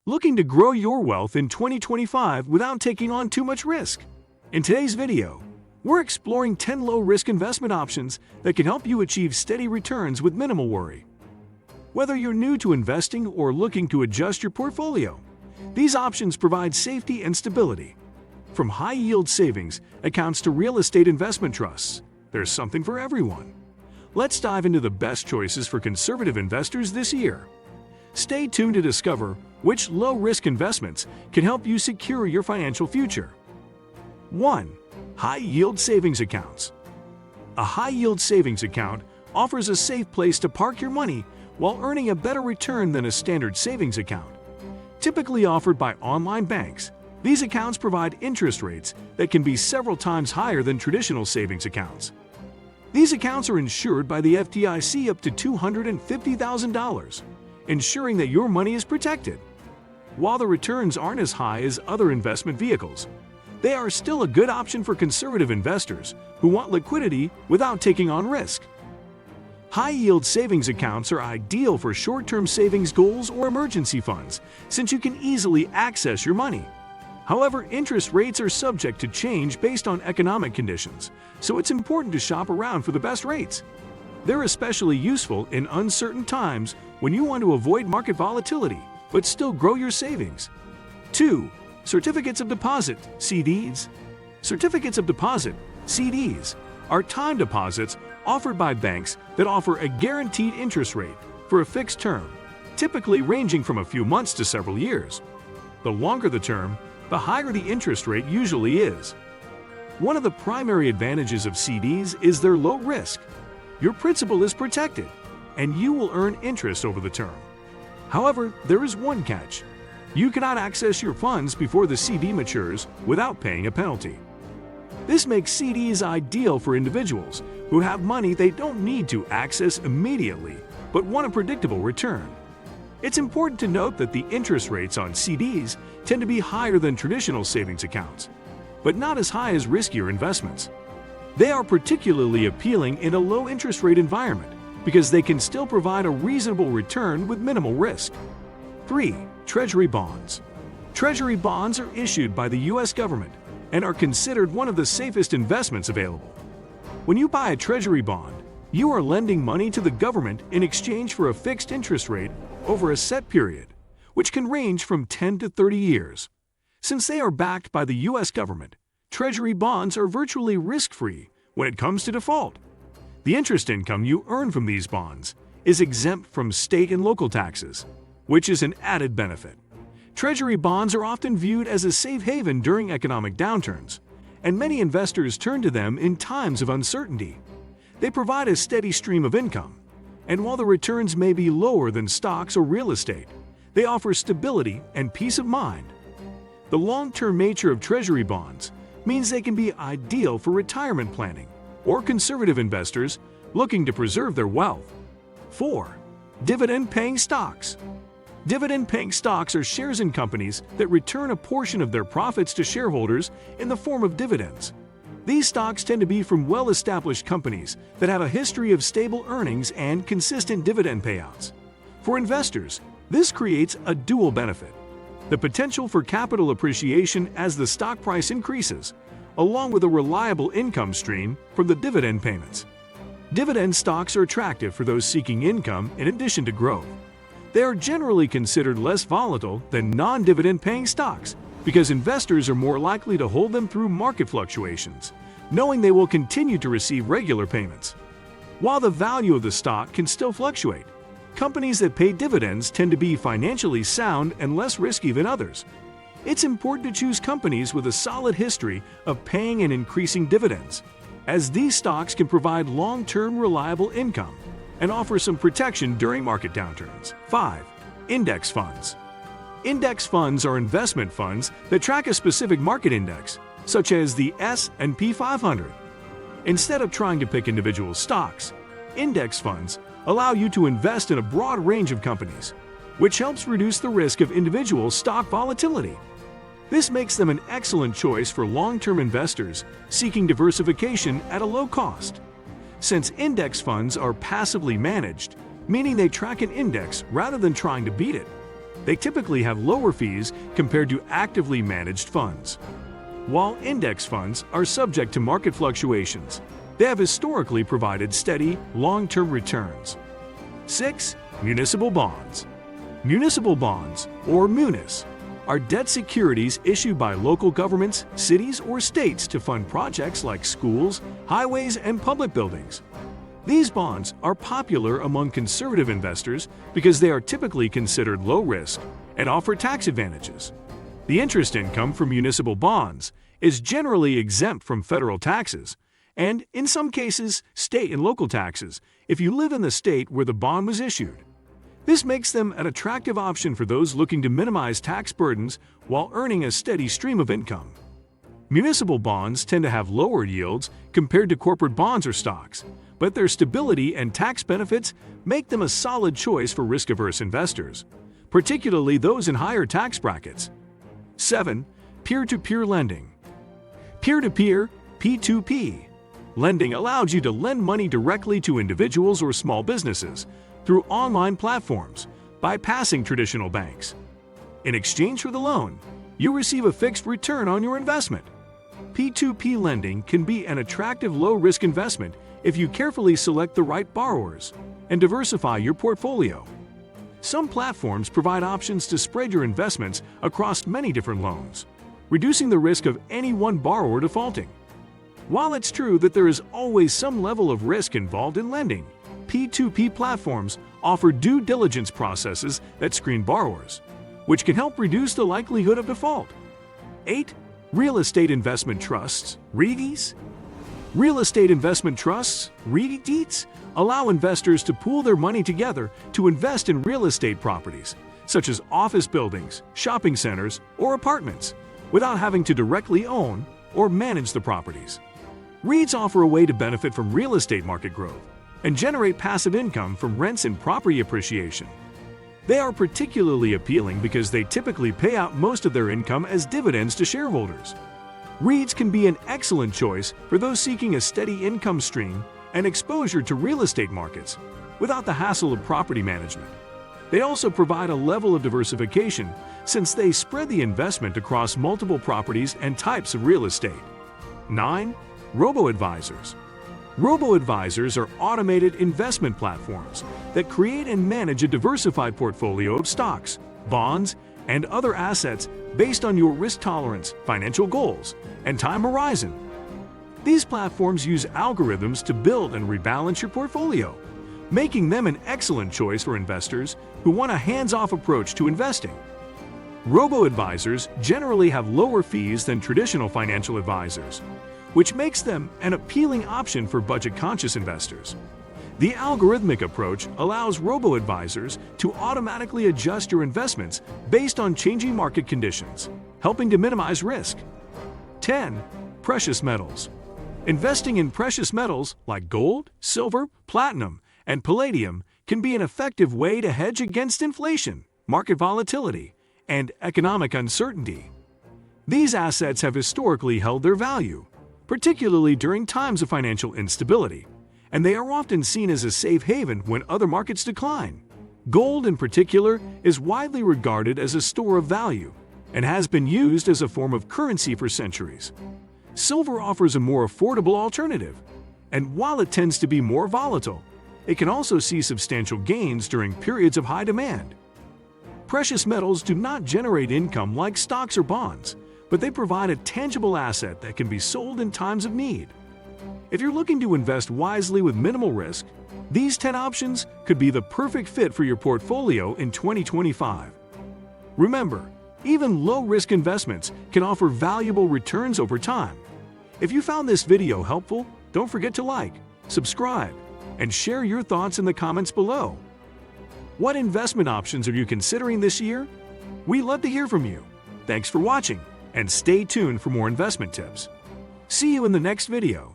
Looking to grow your wealth in 2025 without taking on too much risk? In today's video, we're exploring 10 low-risk investment options that can help you achieve steady returns with minimal worry. Whether you're new to investing or looking to adjust your portfolio, these options provide safety and stability. From high-yield savings accounts to real estate investment trusts, there's something for everyone. Let's dive into the best choices for conservative investors this year. Stay tuned to discover which low-risk investments can help you secure your financial future. 1. High-yield savings accounts. A high-yield savings account offers a safe place to park your money while earning a better return than a standard savings account. Typically offered by online banks, these accounts provide interest rates that can be several times higher than traditional savings accounts. These accounts are insured by the FDIC up to $250,000, ensuring that your money is protected. While the returns aren't as high as other investment vehicles, they are still a good option for conservative investors who want liquidity without taking on risk. High-yield savings accounts are ideal for short-term savings goals or emergency funds, since you can easily access your money. However, interest rates are subject to change based on economic conditions, so it's important to shop around for the best rates. They're especially useful in uncertain times when you want to avoid market volatility but still grow your savings. 2. Certificates of deposit, CDs. Certificates of deposit, CDs, are time deposits offered by banks that offer a guaranteed interest rate for a fixed term, typically ranging from a few months to several years. The longer the term, the higher the interest rate usually is. One of the primary advantages of CDs is their low risk. Your principal is protected, and you will earn interest over the term. However, there is one catch. You cannot access your funds before the CD matures without paying a penalty. This makes CDs ideal for individuals who have money they don't need to access immediately but want a predictable return. It's important to note that the interest rates on CDs tend to be higher than traditional savings accounts, but not as high as riskier investments. They are particularly appealing in a low interest rate environment because they can still provide a reasonable return with minimal risk. 3. Treasury bonds. Treasury bonds are issued by the U.S. government and are considered one of the safest investments available. When you buy a treasury bond, you are lending money to the government in exchange for a fixed interest rate over a set period, which can range from 10 to 30 years. Since they are backed by the U.S. government, treasury bonds are virtually risk-free when it comes to default. The interest income you earn from these bonds is exempt from state and local taxes, which is an added benefit. Treasury bonds are often viewed as a safe haven during economic downturns, and many investors turn to them in times of uncertainty. They provide a steady stream of income, and while the returns may be lower than stocks or real estate, they offer stability and peace of mind. The long-term nature of treasury bonds means they can be ideal for retirement planning or conservative investors looking to preserve their wealth. 4. Dividend-paying stocks. Dividend-paying stocks are shares in companies that return a portion of their profits to shareholders in the form of dividends. These stocks tend to be from well-established companies that have a history of stable earnings and consistent dividend payouts. For investors, this creates a dual benefit: the potential for capital appreciation as the stock price increases, along with a reliable income stream from the dividend payments. Dividend stocks are attractive for those seeking income in addition to growth. They are generally considered less volatile than non-dividend paying stocks because investors are more likely to hold them through market fluctuations, knowing they will continue to receive regular payments. While the value of the stock can still fluctuate, companies that pay dividends tend to be financially sound and less risky than others. It's important to choose companies with a solid history of paying and increasing dividends, as these stocks can provide long-term reliable income and offer some protection during market downturns. 5. Index funds. Index funds are investment funds that track a specific market index, such as the S&P 500. Instead of trying to pick individual stocks, index funds allow you to invest in a broad range of companies, which helps reduce the risk of individual stock volatility. This makes them an excellent choice for long-term investors seeking diversification at a low cost. Since index funds are passively managed, meaning they track an index rather than trying to beat it, They typically have lower fees compared to actively managed funds. While index funds are subject to market fluctuations, they have historically provided steady, long-term returns. 6. Municipal bonds. Municipal bonds, or munis, are debt securities issued by local governments, cities, or states to fund projects like schools, highways, and public buildings. These bonds are popular among conservative investors because they are typically considered low risk and offer tax advantages. The interest income from municipal bonds is generally exempt from federal taxes and, in some cases, state and local taxes if you live in the state where the bond was issued. This makes them an attractive option for those looking to minimize tax burdens while earning a steady stream of income. Municipal bonds tend to have lower yields compared to corporate bonds or stocks, but their stability and tax benefits make them a solid choice for risk-averse investors, particularly those in higher tax brackets. 7. Peer-to-peer lending. Peer-to-peer, P2P, lending allows you to lend money directly to individuals or small businesses through online platforms, bypassing traditional banks. In exchange for the loan, you receive a fixed return on your investment. P2P lending can be an attractive low-risk investment if you carefully select the right borrowers and diversify your portfolio. Some platforms provide options to spread your investments across many different loans, reducing the risk of any one borrower defaulting. While it's true that there is always some level of risk involved in lending, P2P platforms offer due diligence processes that screen borrowers, which can help reduce the likelihood of default. 8. Real estate investment trusts, REITs. Real estate investment trusts, REITs, allow investors to pool their money together to invest in real estate properties, such as office buildings, shopping centers, or apartments, without having to directly own or manage the properties. REITs offer a way to benefit from real estate market growth and generate passive income from rents and property appreciation. They are particularly appealing because they typically pay out most of their income as dividends to shareholders. REITs can be an excellent choice for those seeking a steady income stream and exposure to real estate markets without the hassle of property management. They also provide a level of diversification since they spread the investment across multiple properties and types of real estate. 9. Robo-advisors. Robo-advisors are automated investment platforms that create and manage a diversified portfolio of stocks, bonds, and other assets based on your risk tolerance, financial goals, and time horizon. These platforms use algorithms to build and rebalance your portfolio, making them an excellent choice for investors who want a hands-off approach to investing. Robo-advisors generally have lower fees than traditional financial advisors, which makes them an appealing option for budget-conscious investors. The algorithmic approach allows robo-advisors to automatically adjust your investments based on changing market conditions, helping to minimize risk. 10. Precious metals. Investing in precious metals like gold, silver, platinum, and palladium can be an effective way to hedge against inflation, market volatility, and economic uncertainty. These assets have historically held their value, particularly during times of financial instability, and they are often seen as a safe haven when other markets decline. Gold, in particular, is widely regarded as a store of value and has been used as a form of currency for centuries. Silver offers a more affordable alternative, and while it tends to be more volatile, it can also see substantial gains during periods of high demand. Precious metals do not generate income like stocks or bonds, but they provide a tangible asset that can be sold in times of need. If you're looking to invest wisely with minimal risk, these 10 options could be the perfect fit for your portfolio in 2025. Remember, even low-risk investments can offer valuable returns over time. If you found this video helpful, don't forget to like, subscribe, and share your thoughts in the comments below. What investment options are you considering this year? We'd love to hear from you. Thanks for watching, and stay tuned for more investment tips. See you in the next video.